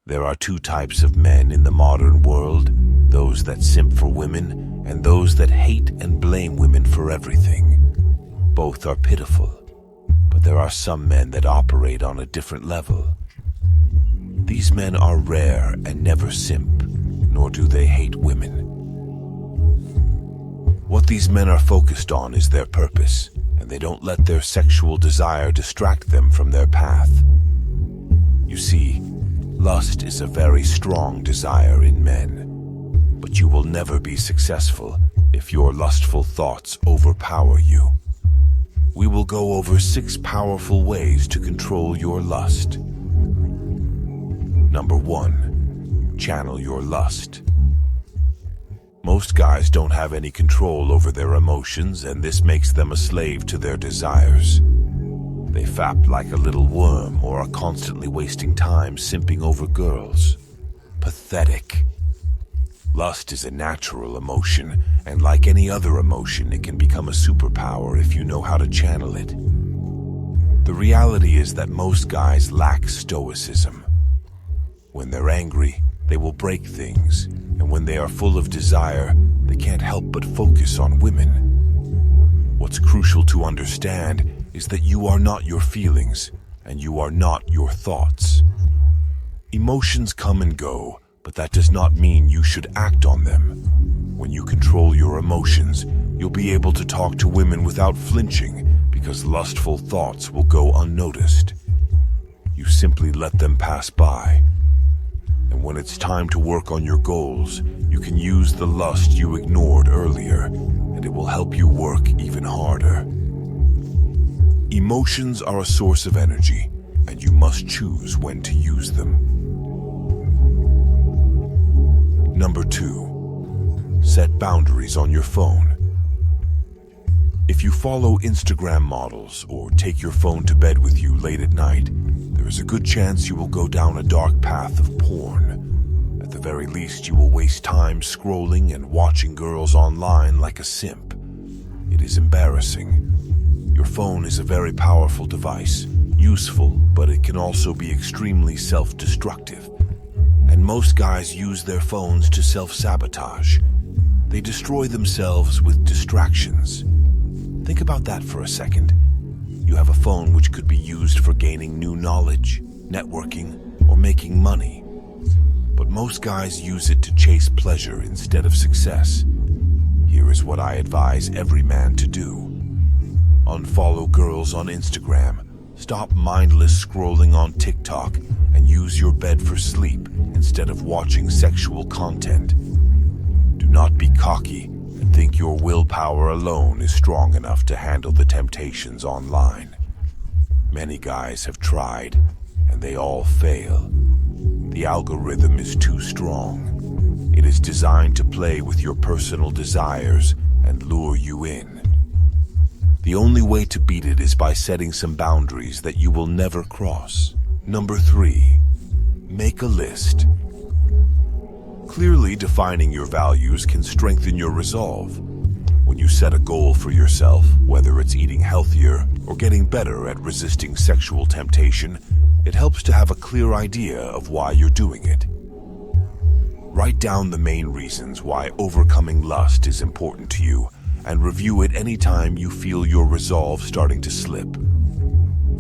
There are two types of men in the modern world, those that simp for women and those that hate and blame women for everything. Both are pitiful, but there are some men that operate on a different level. These men are rare and never simp, nor do they hate women. What these men are focused on is their purpose, and they don't let their sexual desire distract them from their path. You see, lust is a very strong desire in men, but you will never be successful if your lustful thoughts overpower you. We will go over 6 powerful ways to control your lust. Number 1, channel your lust. Most guys don't have any control over their emotions, and this makes them a slave to their desires. They fap like a little worm or are constantly wasting time simping over girls. Pathetic. Lust is a natural emotion, and like any other emotion, it can become a superpower if you know how to channel it. The reality is that most guys lack stoicism. When they're angry, they will break things, and when they are full of desire, they can't help but focus on women. What's crucial to understand is that you are not your feelings, and you are not your thoughts. Emotions come and go, but that does not mean you should act on them. When you control your emotions, you'll be able to talk to women without flinching, because lustful thoughts will go unnoticed. You simply let them pass by. And when it's time to work on your goals, you can use the lust you ignored earlier, and it will help you work even harder. Emotions are a source of energy, and you must choose when to use them. Number 2, set boundaries on your phone. If you follow Instagram models or take your phone to bed with you late at night, there is a good chance you will go down a dark path of porn. At the very least, you will waste time scrolling and watching girls online like a simp. It is embarrassing. Your phone is a very powerful device, useful, but it can also be extremely self-destructive. And most guys use their phones to self-sabotage. They destroy themselves with distractions. Think about that for a second. You have a phone which could be used for gaining new knowledge, networking, or making money. But most guys use it to chase pleasure instead of success. Here is what I advise every man to do. Unfollow girls on Instagram, stop mindless scrolling on TikTok, and use your bed for sleep instead of watching sexual content. Do not be cocky and think your willpower alone is strong enough to handle the temptations online. Many guys have tried, and they all fail. The algorithm is too strong. It is designed to play with your personal desires and lure you in. The only way to beat it is by setting some boundaries that you will never cross. Number 3, make a list. Clearly defining your values can strengthen your resolve. When you set a goal for yourself, whether it's eating healthier or getting better at resisting sexual temptation, it helps to have a clear idea of why you're doing it. Write down the main reasons why overcoming lust is important to you, and review it anytime you feel your resolve starting to slip.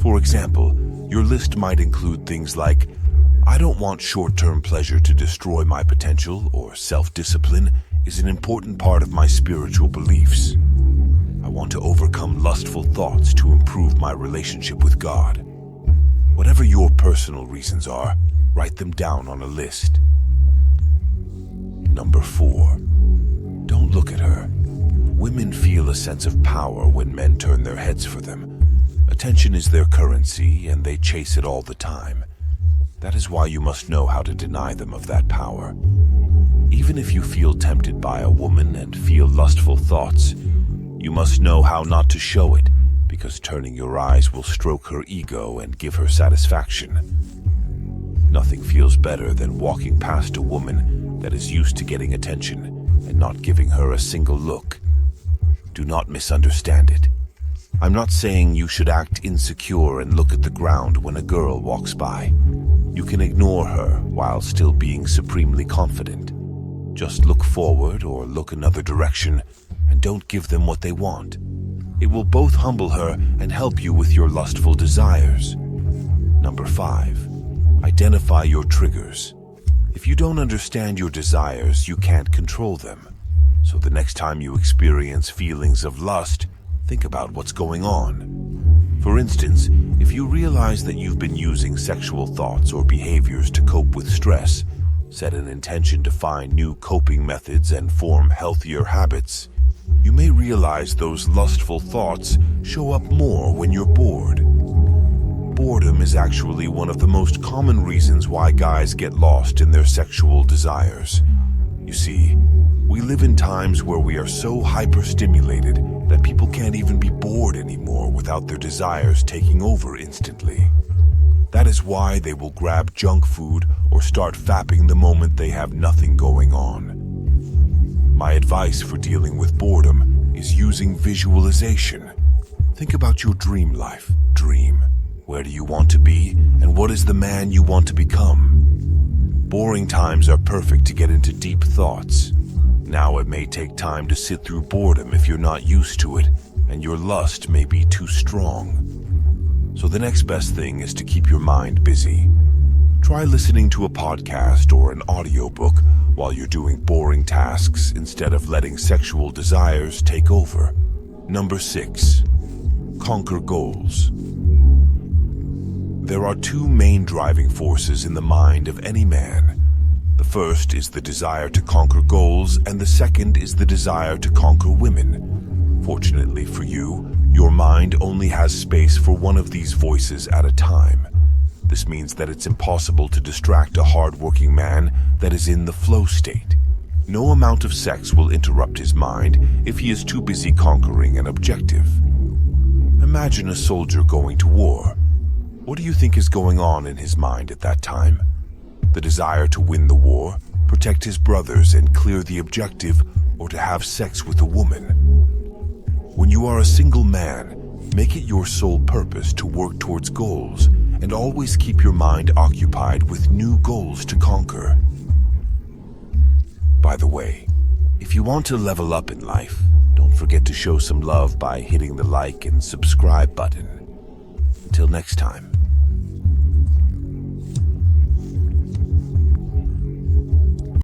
For example, your list might include things like, I don't want short-term pleasure to destroy my potential, or self-discipline is an important part of my spiritual beliefs. I want to overcome lustful thoughts to improve my relationship with God. Whatever your personal reasons are, write them down on a list. Number 4, don't look at her. Women feel a sense of power when men turn their heads for them. Attention is their currency, and they chase it all the time. That is why you must know how to deny them of that power. Even if you feel tempted by a woman and feel lustful thoughts, you must know how not to show it, because turning your eyes will stroke her ego and give her satisfaction. Nothing feels better than walking past a woman that is used to getting attention and not giving her a single look. Do not misunderstand it. I'm not saying you should act insecure and look at the ground when a girl walks by. You can ignore her while still being supremely confident. Just look forward or look another direction and don't give them what they want. It will both humble her and help you with your lustful desires. Number 5. Identify your triggers. If you don't understand your desires, you can't control them. So the next time you experience feelings of lust, think about what's going on. For instance, if you realize that you've been using sexual thoughts or behaviors to cope with stress, set an intention to find new coping methods and form healthier habits. You may realize those lustful thoughts show up more when you're bored. Boredom is actually one of the most common reasons why guys get lost in their sexual desires. You see, we live in times where we are so hyperstimulated that people can't even be bored anymore without their desires taking over instantly. That is why they will grab junk food or start fapping the moment they have nothing going on. My advice for dealing with boredom is using visualization. Think about your dream life. Dream. Where do you want to be, and what is the man you want to become? Boring times are perfect to get into deep thoughts. Now it may take time to sit through boredom if you're not used to it, and your lust may be too strong. So the next best thing is to keep your mind busy. Try listening to a podcast or an audiobook while you're doing boring tasks instead of letting sexual desires take over. Number 6. Conquer goals. There are 2 main driving forces in the mind of any man. The first is the desire to conquer goals, and the second is the desire to conquer women. Fortunately for you, your mind only has space for one of these voices at a time. This means that it's impossible to distract a hard-working man that is in the flow state. No amount of sex will interrupt his mind if he is too busy conquering an objective. Imagine a soldier going to war. What do you think is going on in his mind at that time? The desire to win the war, protect his brothers and clear the objective, or to have sex with a woman. When you are a single man, make it your sole purpose to work towards goals and always keep your mind occupied with new goals to conquer. By the way, if you want to level up in life, don't forget to show some love by hitting the like and subscribe button. Until next time.